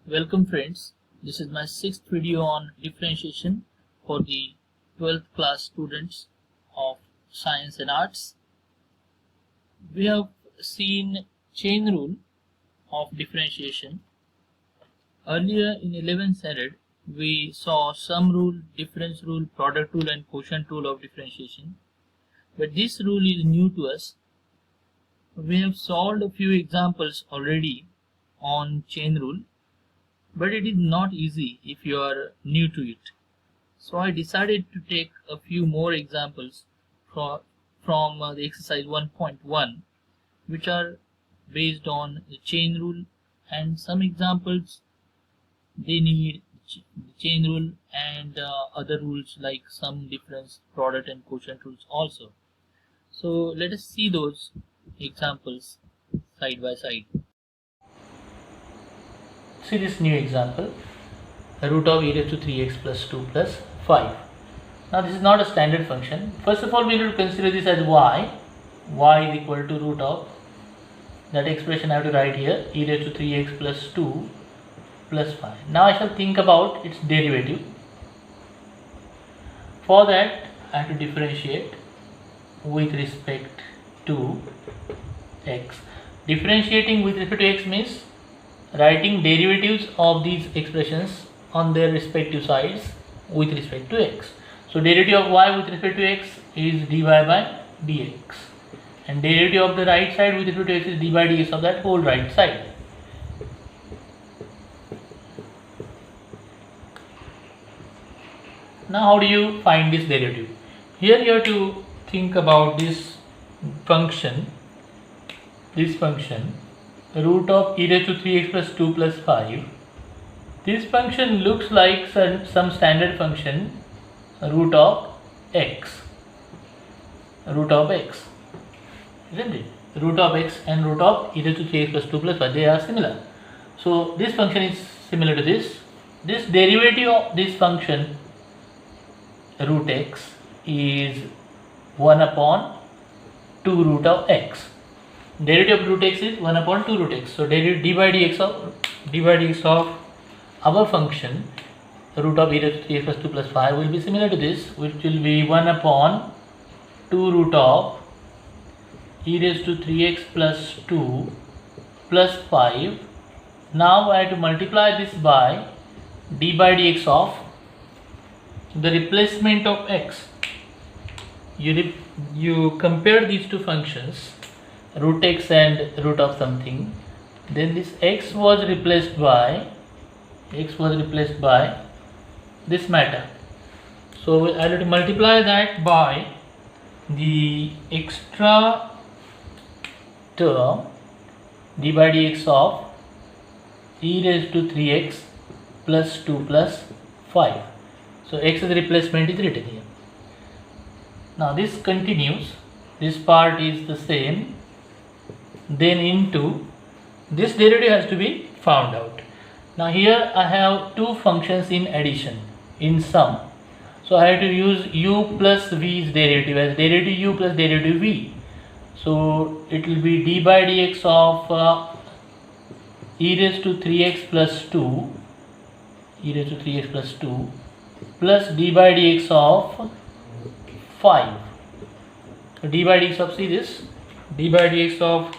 Welcome friends, this is my sixth video on differentiation for the 12th class students of Science and Arts. We have seen chain rule of differentiation. Earlier in 11th standard, we saw sum rule, difference rule, product rule and quotient rule of differentiation. But this rule is new to us. We have solved a few examples already on chain rule, but it is not easy if you are new to it. So I decided to take a few more examples from the exercise 1.1, which are based on the chain rule, and some examples they need chain rule and other rules like sum, difference, product and quotient rules also. So let us see those examples side by side. See this new example, root of e raised to 3x plus 2 plus 5. Now this is not a standard function. First of all, we will consider this as y is equal to root of, that expression I have to write here, e raised to 3x plus 2 plus 5. Now I shall think about its derivative. For that I have to differentiate with respect to x. Differentiating with respect to x means writing derivatives of these expressions on their respective sides with respect to x. So derivative of y with respect to x is dy by dx, and derivative of the right side with respect to x is d by dx of that whole right side. Now how do you find this derivative? Here you have to think about this function root of e raised to 3x plus 2 plus 5. This function looks like some standard function root of x, isn't it? Root of x and root of e raised to 3x plus 2 plus 5, they are similar. So this function is similar to this. This derivative of this function root x is 1 upon 2 root of x. Derivative of root x is 1 upon 2 root x. So derivative d by dx of our function root of e raised to 3x plus 2 plus 5 will be similar to this, which will be 1 upon 2 root of e raised to 3x plus 2 plus 5. Now I have to multiply this by d by dx of the replacement of x. You compare these two functions, root x and root of something, then this x was replaced by this matter. So I have to multiply that by the extra term d by dx of e raised to 3x plus 2 plus 5. So x's replacement is written here. Now this continues, this part is the same, then into this derivative has to be found out. Now here I have two functions in addition, in sum. So I have to use u plus v's derivative as derivative u plus derivative v. So it will be d by dx of e raised to 3x plus 2 plus d by dx of 5. So d by dx of, see this, d by dx of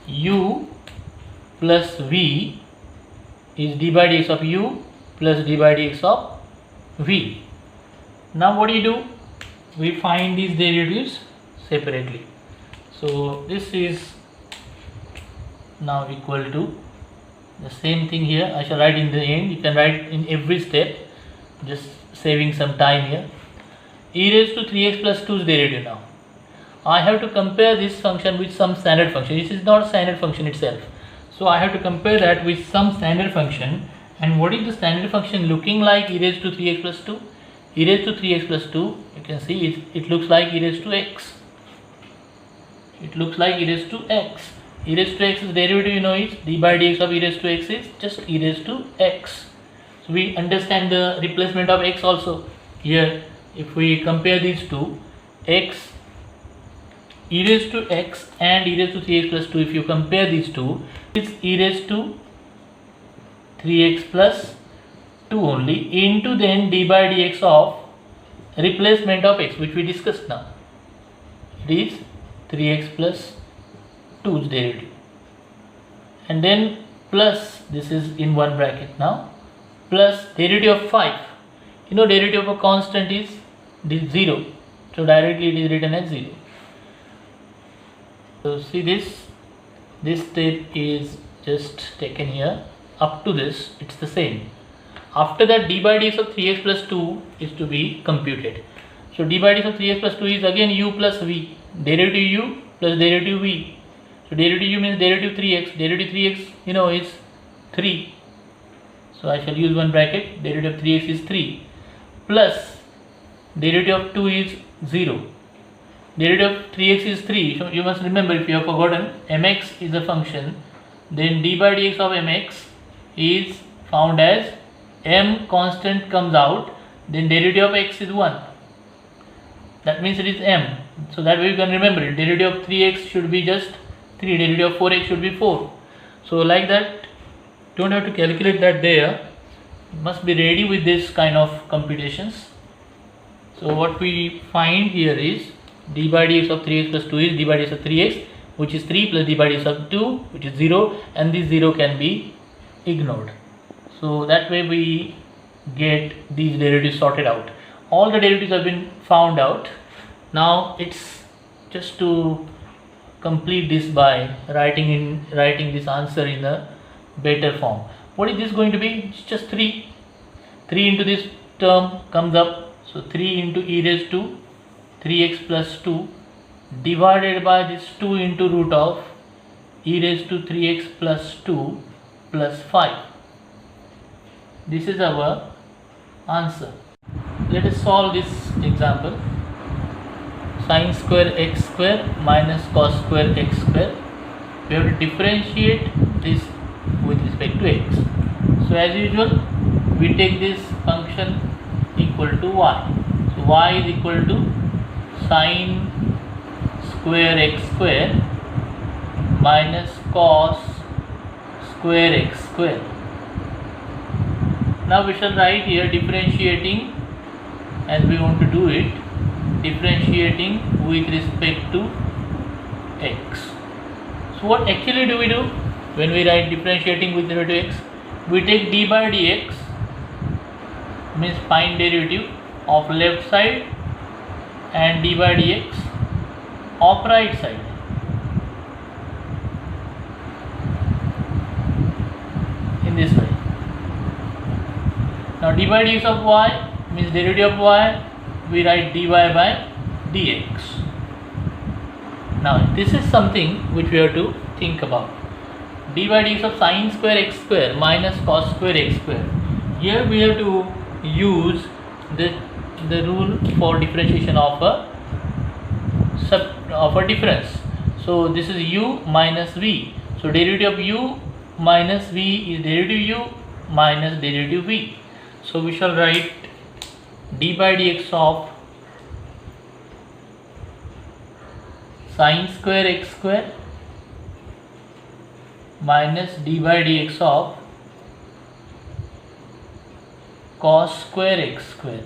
u plus v is d by dx of u plus d by dx of v. Now what do you do? We find these derivatives separately. So this is now equal to the same thing here. I shall write in the end. You can write in every step, just saving some time here. E raised to 3x plus 2's derivative. Now I have to compare this function with some standard function. This is not a standard function itself, so I have to compare that with some standard function. And what is the standard function looking like? E raised to 3x plus 2. E raised to 3x plus 2, you can see it looks like e raised to x. E raised to x. E raised to x's derivative, you know, is d by dx of e raised to x is just e raised to x. So we understand the replacement of x also here. If we compare these two, x, e raised to x and e raised to 3x plus 2, if you compare these two, it's e raised to 3x plus 2 only into then d by dx of replacement of x, which we discussed now. It is 3x plus 2's derivative, and then plus, this is in one bracket now, plus derivative of 5. You know, derivative of a constant is 0, so directly it is written as 0. So see this step is just taken here. Up to this it's the same. After that, d by dx of 3x plus 2 is to be computed. So d by dx of 3x plus 2 is again u plus v, derivative u plus derivative v. So derivative u means derivative 3x, derivative 3x you know is 3. So I shall use one bracket, derivative of 3x is 3, plus derivative of 2 is 0. Derivative of 3x is 3. So you must remember, if you have forgotten, mx is a function, then d by dx of mx is found as m constant comes out, then derivative of x is 1. That means it is m. So that way you can remember it. Derivative of 3x should be just 3, derivative of 4x should be 4. So like that, don't have to calculate that there. You must be ready with this kind of computations. So what we find here is d by dx of 3x plus 2 is d by dx of 3x, which is 3, plus d by dx of 2, which is 0, and this 0 can be ignored. So that way we get these derivatives sorted out. All the derivatives have been found out. Now it's just to complete this by writing this answer in a better form. What is this going to be? It's just 3. 3 into this term comes up. So 3 into e raised to 3x plus 2 divided by this 2 into root of e raised to 3x plus 2 plus 5. This is our answer. Let us solve this example. Sin square x square minus cos square x square. We have to differentiate this with respect to x. So as usual, we take this function equal to y. So y is equal to sin square x square minus cos square x square. Now we shall write here differentiating, as we want to do it, differentiating with respect to x. So what actually do we do when we write differentiating with respect to x? We take d by dx, means find derivative of left side, and d by dx of right side. In this way. Now d by dx of y means derivative of y, we write dy by dx. Now this is something which we have to think about. D by dx of sin square x square minus cos square x square. Here we have to use the rule for differentiation of a difference. So this is u minus v. So derivative of u minus v is derivative u minus derivative v. So we shall write d by dx of sin square x square minus d by dx of cos square x square.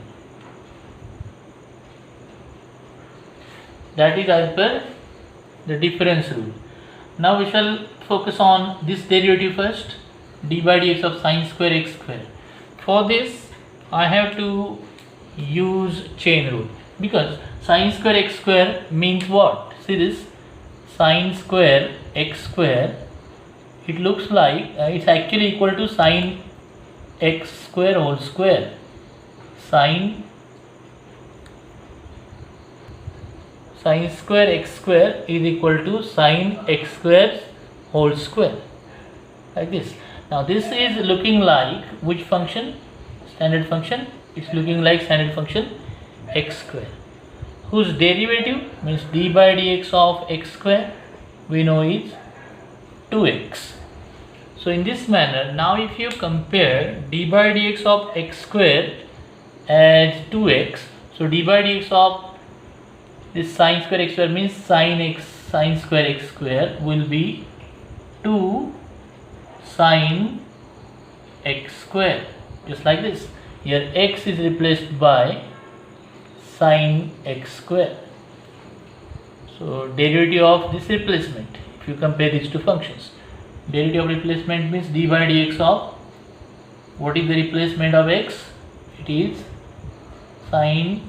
That is as per the difference rule. Now we shall focus on this derivative first, d by dx of sin square x square. For this I have to use chain rule, because sin square x square means what? See this, sin square x square, it looks like it's actually equal to sin x square whole square. Sin square x square is equal to sin x square whole square, like this. Now this is looking like which function? Standard function. It's looking like standard function x square, whose derivative means d by dx of x square we know is 2x. So in this manner, now if you compare d by dx of x square as 2x, so d by dx of this sin square x square means sin square x square will be 2 sin x square, just like this. Here x is replaced by sine x square. So derivative of this replacement, if you compare these two functions, derivative of replacement means d by dx of, what is the replacement of x? It is sine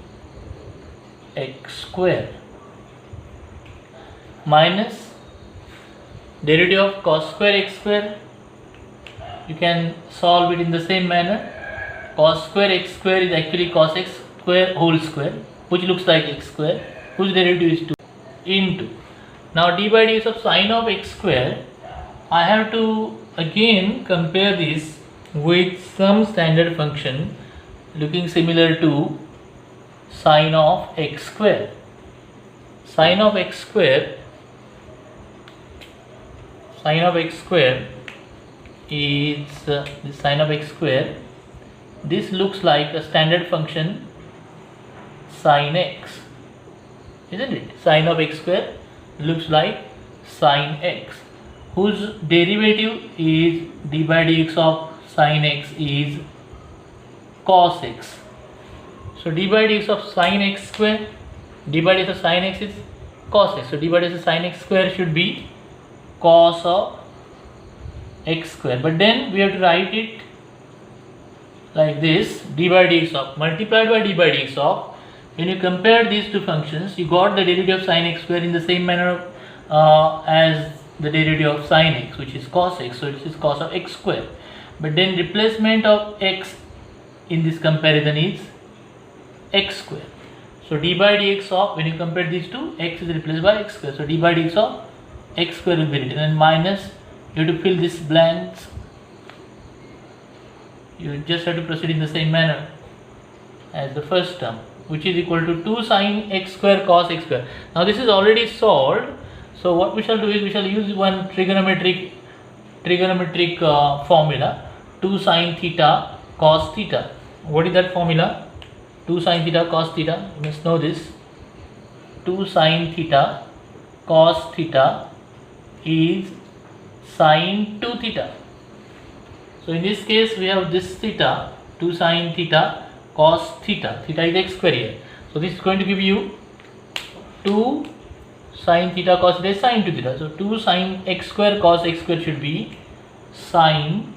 x square minus derivative of cos square x square. You can solve it in the same manner. Cos square x square is actually cos x square whole square, which looks like x square, whose derivative is 2 into. Now d by dx of sine of x square, I have to again compare this with some standard function looking similar to sine of x square. Sine of x square is the sine of x square. This looks like a standard function sine x, isn't it? Sine of x square looks like sine x, whose derivative is d by dx of sine x is cos x. So d by dx of sine x square, d by dx of sine x is cos x. So d by dx of sine x square should be cos of x square. But then we have to write it like this: d by dx of multiplied by d by dx of. When you compare these two functions, you got the derivative of sine x square in the same manner as the derivative of sine x, which is cos x. So this is cos of x square. But then replacement of x in this comparison is x square. So d by dx of, when you compare these two, x is replaced by x square. So d by dx of x square will be written, and minus, you have to fill these blanks. You just have to proceed in the same manner as the first term, which is equal to 2 sine x square cos x square. Now this is already solved. So what we shall do is we shall use one trigonometric formula, 2 sine theta cos theta. What is that formula? 2 sine theta cos theta. You must know this. 2 sine theta cos theta is sine 2 theta. So in this case we have this theta, 2 sine theta cos theta. Theta is x square here. So this is going to give you 2 sine theta cos theta is sine 2 theta. So 2 sine x square cos x square should be sine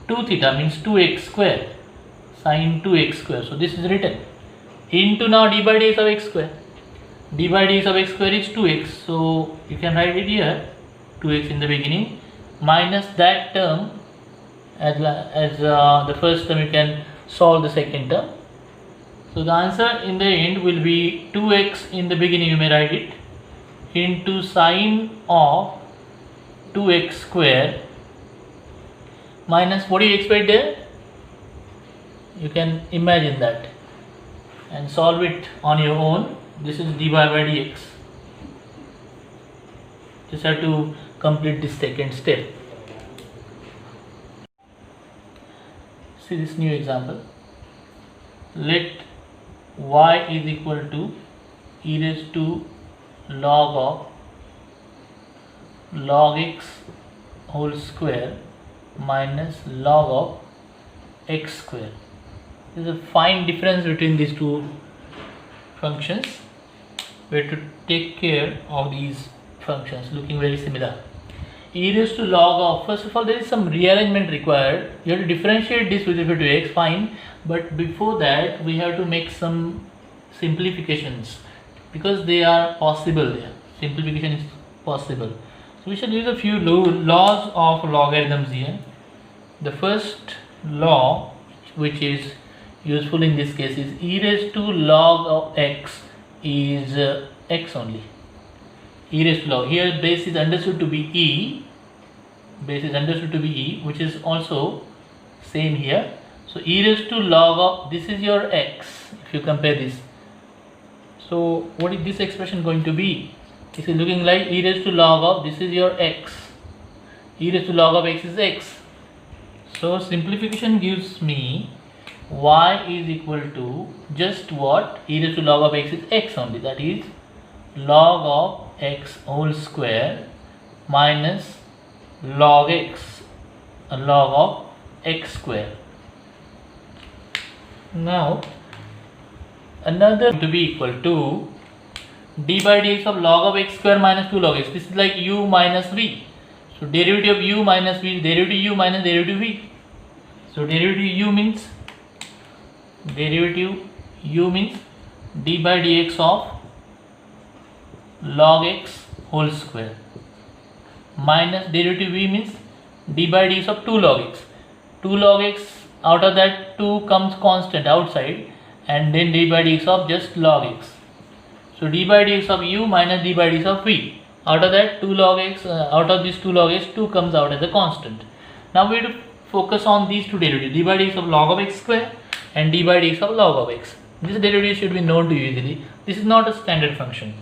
2 theta, means 2x square, sine 2x square. So this is written into now d by dx of x square. D by dx of x square is 2x. So you can write it here, 2x in the beginning, minus that term as the first term. You can solve the second term. So the answer in the end will be 2x in the beginning, you may write it, into sine of 2x square minus, what do you expect there? You can imagine that and solve it on your own. This is dy by dx. Just have to complete this second step. See this new example. Let y is equal to e raised to log x whole square minus log of x square. There is a fine difference between these two functions. We have to take care of these functions looking very similar. E raised to log of, first of all there is some rearrangement required. You have to differentiate this with respect to x, fine, but before that we have to make some simplifications because they are possible there. Simplification is possible. So we shall use a few laws of logarithms here. The first law which is useful in this case is e raised to log of x is x only. E raised to log, here base is understood to be e, which is also same here. So e raised to log of, this is your x if you compare this. So what is this expression going to be? This is looking like e raised to log of, this is your x, e raised to log of x is x. So simplification gives me y is equal to just what? E raised to log of x is x only, that is log of x whole square minus log x, log of x square. Now another to be equal to d by dx of log of x square minus 2 log x. This is like u minus v. So derivative of u minus v is derivative u minus derivative v. So derivative u means d by dx of log x whole square minus derivative v means d by dx of 2 log x. 2 log x, out of that 2 comes constant outside, and then d by dx of just log x. So d by dx of u minus d by dx of v. Out of that 2 log x, out of this 2 log x, 2 comes out as a constant. Now we have to focus on these two derivatives, d by dx of log of x square and d by dx of log of x. This derivative should be known to you easily. This is not a standard function.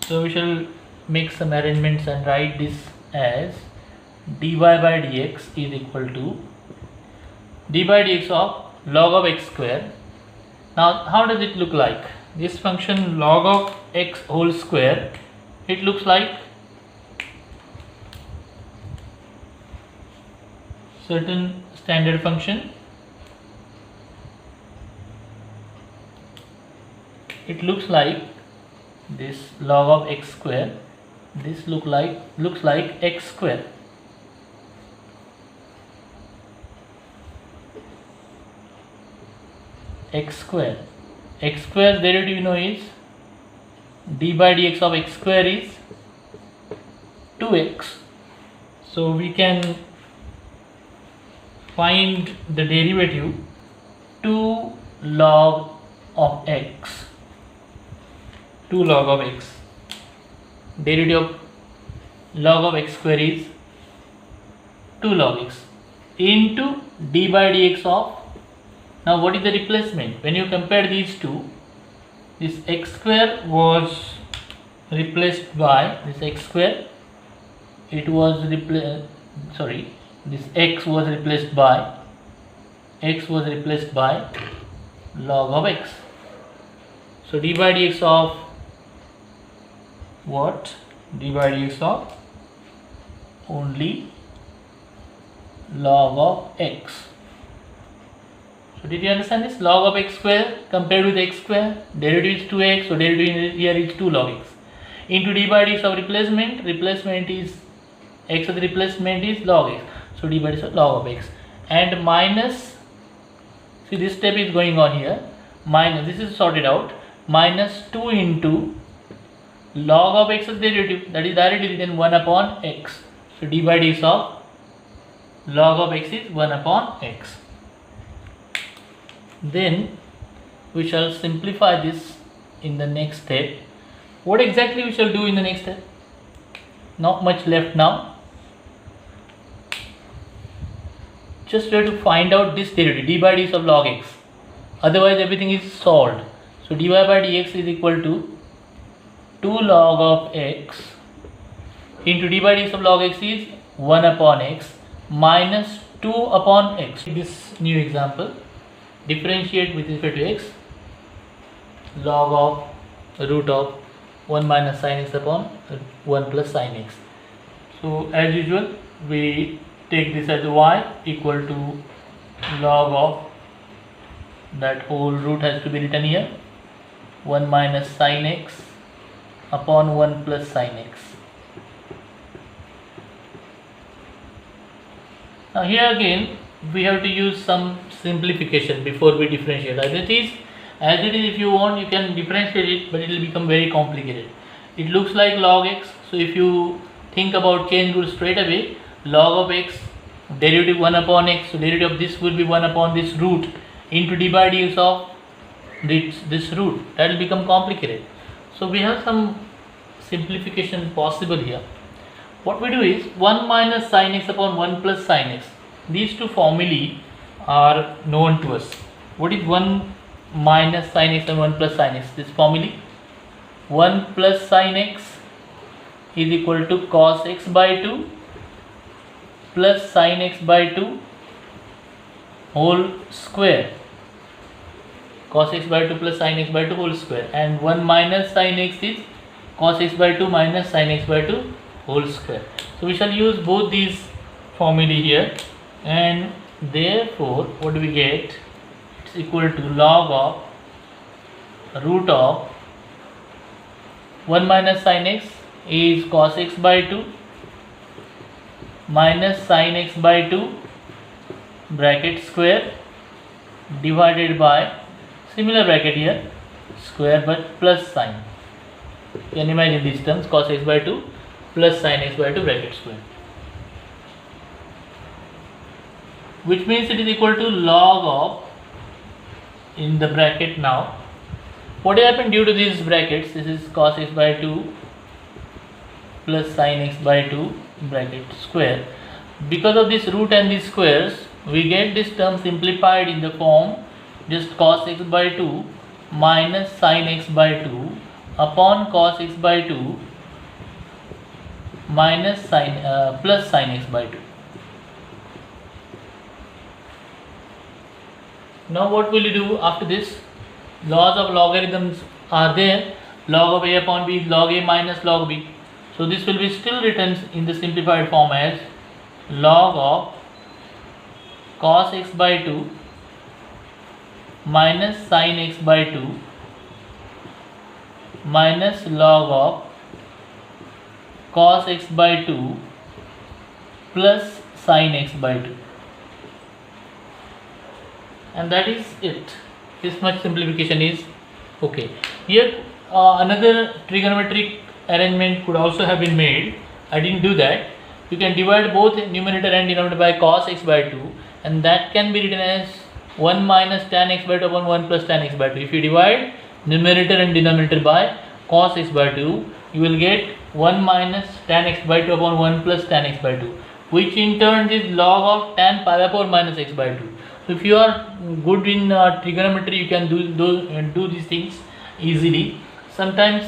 So we shall make some arrangements and write this as dy by dx is equal to d by dx of log of x square. Now how does it look like? This function log of x whole square, it looks like certain standard function. It looks like this log of x square. This looks like x square. X square's derivative you know is d by dx of x square is 2x. So we can find the derivative 2 log of x. 2 log of x. Derivative of log of x square is 2 log x into d by dx of. Now what is the replacement? When you compare these two, this x square was replaced by this x square. It was this x was replaced by log of x. So d by dx of what? D by dx of only log of x. So did you understand this? Log of x square compared with x square, derivative is 2x, so derivative here is 2 log x. Into d by dx of replacement is x of the replacement is log x. So d by dx of log of x. And minus, see this step is going on here, minus, this is sorted out, minus 2 into log of x is derivative, that is directly written 1 upon x. So d by dx of log of x is 1 upon x. Then we shall simplify this in the next step. What exactly we shall do in the next step? Not much left now. Just we have to find out this derivative d by dx of log x. Otherwise everything is solved. So dy by dx is equal to 2 log of x into d by dx of log x is 1 upon x minus 2 upon x. This new example, differentiate with respect to x, log of root of 1 minus sin x upon 1 plus sin x. So as usual we take this as y equal to log of that whole root has to be written here, 1 minus sin x upon 1 plus sin x. Now here again we have to use some simplification before we differentiate. As it is, if you want you can differentiate it, but it will become very complicated. It looks like log x, so if you think about chain rule straight away, log of x, derivative 1 upon x, so derivative of this will be 1 upon this root into d by dx of this root. That will become complicated. So we have some simplification possible here. What we do is 1 minus sin x upon 1 plus sin x. These two formulae are known to us. What is 1 minus sin x and 1 plus sin x? This formulae, 1 plus sin x is equal to cos x by 2 plus sin x by 2 whole square. Cos x by 2 plus sin x by 2 whole square, and 1 minus sin x is cos x by 2 minus sin x by 2 whole square. So we shall use both these formula here, and therefore what do we get? It's equal to log of root of 1 minus sin x is cos x by 2 minus sin x by 2 bracket square divided by similar bracket here square but plus sign. You can imagine these terms, cos x by 2 plus sin x by 2 bracket square, which means it is equal to log of, in the bracket now, what happened due to these brackets, this is cos x by 2 plus sin x by 2 bracket square. Because of this root and these squares, we get this term simplified in the form just cos x by 2 minus sin x by 2 upon cos x by 2 minus sin plus sin x by 2. Now what will you do after this? Laws of logarithms are there. Log of a upon b is log a minus log b. So this will be still written in the simplified form as log of cos x by 2 minus sin x by 2 minus log of cos x by 2 plus sin x by 2. And that is it. This much simplification is okay. Here another trigonometric arrangement could also have been made. I didn't do that. You can divide both numerator and denominator by cos x by 2, and that can be written as 1 minus tan x by 2 upon 1 plus tan x by 2. If you divide numerator and denominator by cos x by 2, you will get 1 minus tan x by 2 upon 1 plus tan x by 2, which in turn is log of tan pi by 4 minus x by 2. So if you are good in trigonometry, you can do these things easily. Sometimes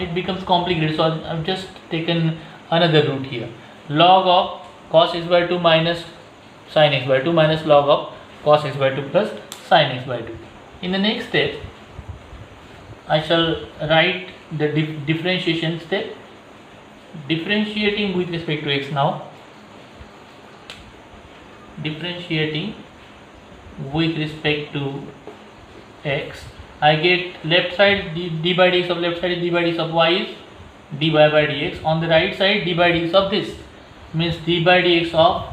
it becomes complicated, so I've just taken another route here. Log of cos x by 2 minus sin x by 2 minus log of cos x by 2 plus sin x by 2. In the next step, I shall write the differentiation step, differentiating with respect to x now. Differentiating with respect to x, I get left side d by dx of left side is d by dx of y is dy by dx. On the right side, d by dx of this means d by dx of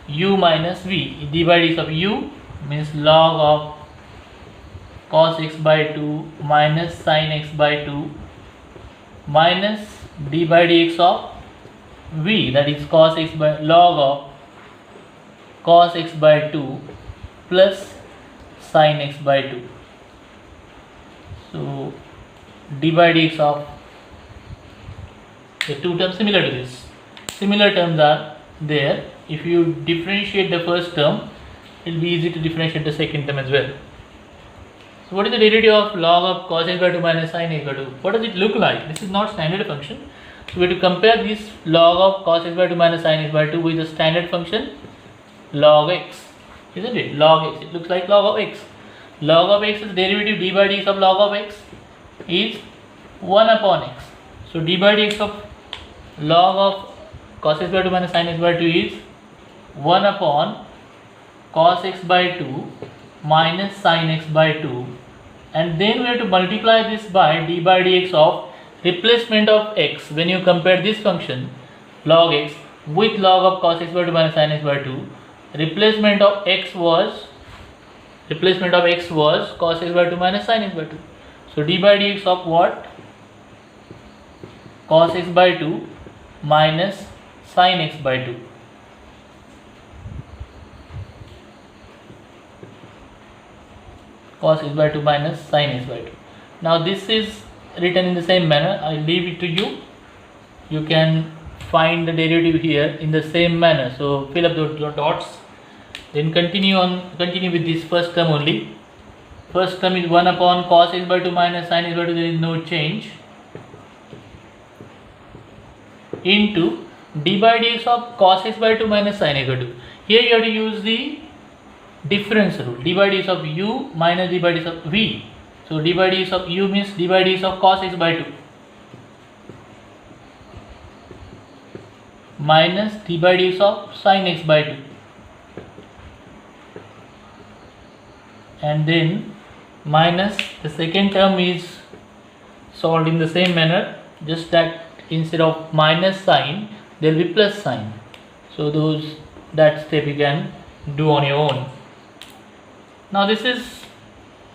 u minus v. D by dx of u means log of cos x by 2 minus sin x by 2 minus d by dx of v, that is cos x by log of cos x by 2 plus sin x by 2. So d by dx of the two terms similar to this. Similar terms are there. If you differentiate the first term, it will be easy to differentiate the second term as well. So what is the derivative of log of cos x by 2 minus sin x by 2? What does it look like? This is not standard function. So we have to compare this log of cos x by 2 minus sin x by 2 with the standard function log x, isn't it? Log x, it looks like log of x. Log of x is derivative d by dx of log of x is 1 upon x. So d by dx of log of cos x by 2 minus sin x by 2 is 1 upon cos x by 2 minus sin x by 2, and then we have to multiply this by d by dx of replacement of x. When you compare this function log x with log of cos x by 2 minus sin x by 2, replacement of x was cos x by 2 minus sin x by 2. So d by dx of what? Cos x by 2 minus sin x by 2. Cos x by 2 minus sin x by 2. Now this is written in the same manner. I leave it to you. You can find the derivative here in the same manner. So fill up those dots. Then continue with this first term only. First term is 1 upon cos x by 2 minus sin x by 2. There is no change. Into d by dx of cos x by 2 minus sin x by 2. Here you have to use the difference rule. D by dx of u minus d by dx of v. So d by dx of u means d by dx of cos x by 2. minus d by dx of sin x by 2, and then minus the second term is solved in the same manner, just that instead of minus sign there will be plus sign. So that step you can do on your own. Now this is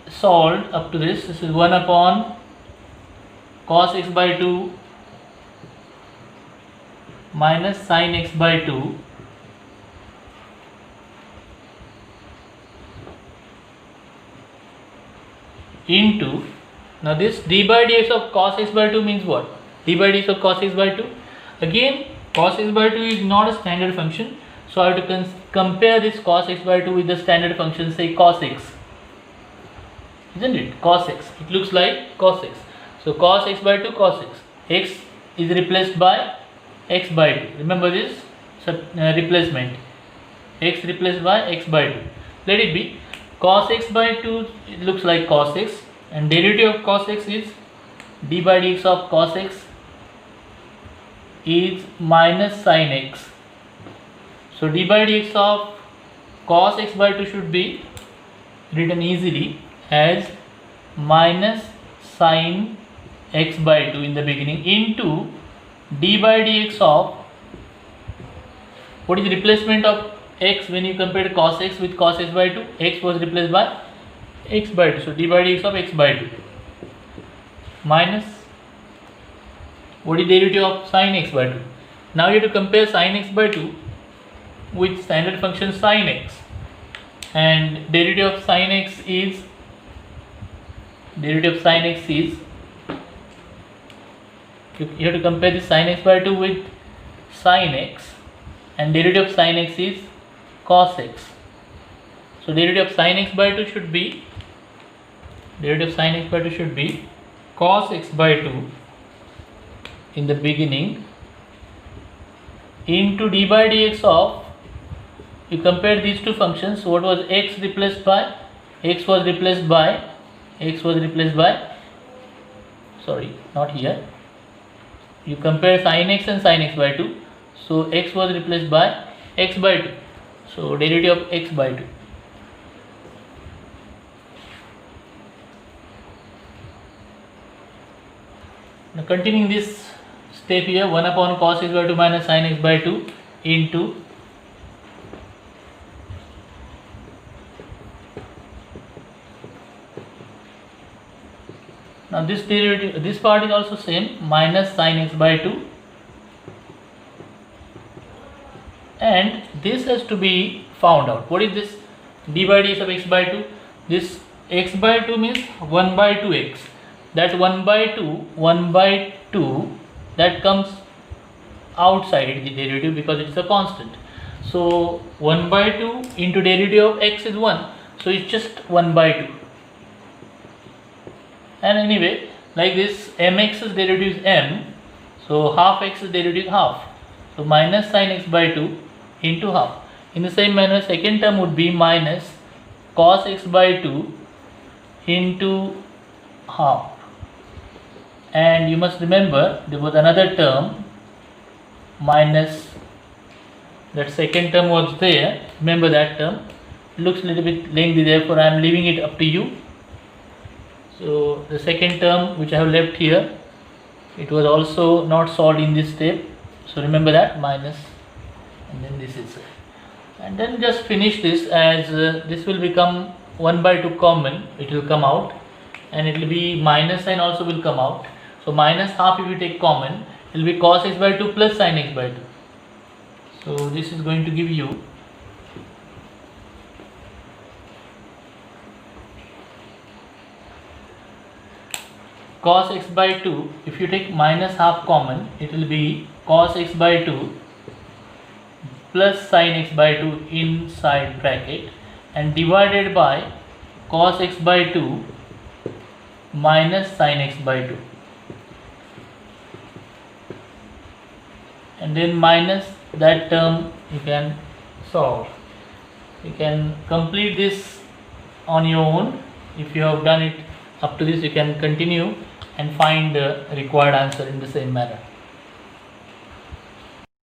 solved up to this. This is 1 upon cos x by 2 minus sin x by 2 into, now this d by dx of cos x by 2 means what? D by dx of cos x by 2. Again, cos x by 2 is not a standard function, so I have to compare this cos x by 2 with the standard function, say cos x, isn't it? Cos x, it looks like cos x. So cos x by 2 cos x, x is replaced by x by 2. Remember this replacement, x replaced by x by 2. Let it be cos x by 2, it looks like cos x, and derivative of cos x is d by dx of cos x is minus sin x. So d by dx of cos x by 2 should be written easily as minus sin x by 2 in the beginning into d by dx of, what is the replacement of x when you compare cos x with cos x by 2? X was replaced by x by 2, so d by dx of x by 2 minus, what is derivative of sin x by 2? Now you have to compare sin x by 2 with standard function sin x, and derivative of sin x is you have to compare the sin x by 2 with sin x, and derivative of sin x is cos x. So derivative of sin x by 2 should be cos x by 2 in the beginning into d by dx of, you compare these two functions, what was x replaced by, sorry, not here, you compare sin x and sin x by 2, so x was replaced by x by 2, so derivative of x by 2. Now continuing this step here, 1 upon cos x by 2 minus sin x by 2 into now this derivative, this part is also same, minus sin x by 2, and this has to be found out. What is this d by dx of x by 2? This x by 2 means 1 by 2x. That 1 by 2 that comes outside the derivative because it is a constant. So 1 by 2 into derivative of x is 1, so it's just 1 by 2. And anyway, like this, mx's derivative is m, so half x's derivative is half, so minus sin x by 2 into half. In the same manner, second term would be minus cos x by 2 into half. And you must remember there was another term minus, that second term was there, remember that term, looks a little bit lengthy, therefore I am leaving it up to you. So the second term which I have left here, it was also not solved in this step, so remember that, minus, and then this is, and then just finish this as this will become 1 by 2 common, it will come out, and it will be minus sign also will come out. So minus half if you take common, it will be cos x by 2 plus sin x by 2. So this is going to give you cos x by 2, if you take minus half common, it will be cos x by 2 plus sin x by 2 inside bracket, and divided by cos x by 2 minus sin x by 2, and then minus that term you can solve. You can complete this on your own. If you have done it up to this, you can continue and find the required answer in the same manner.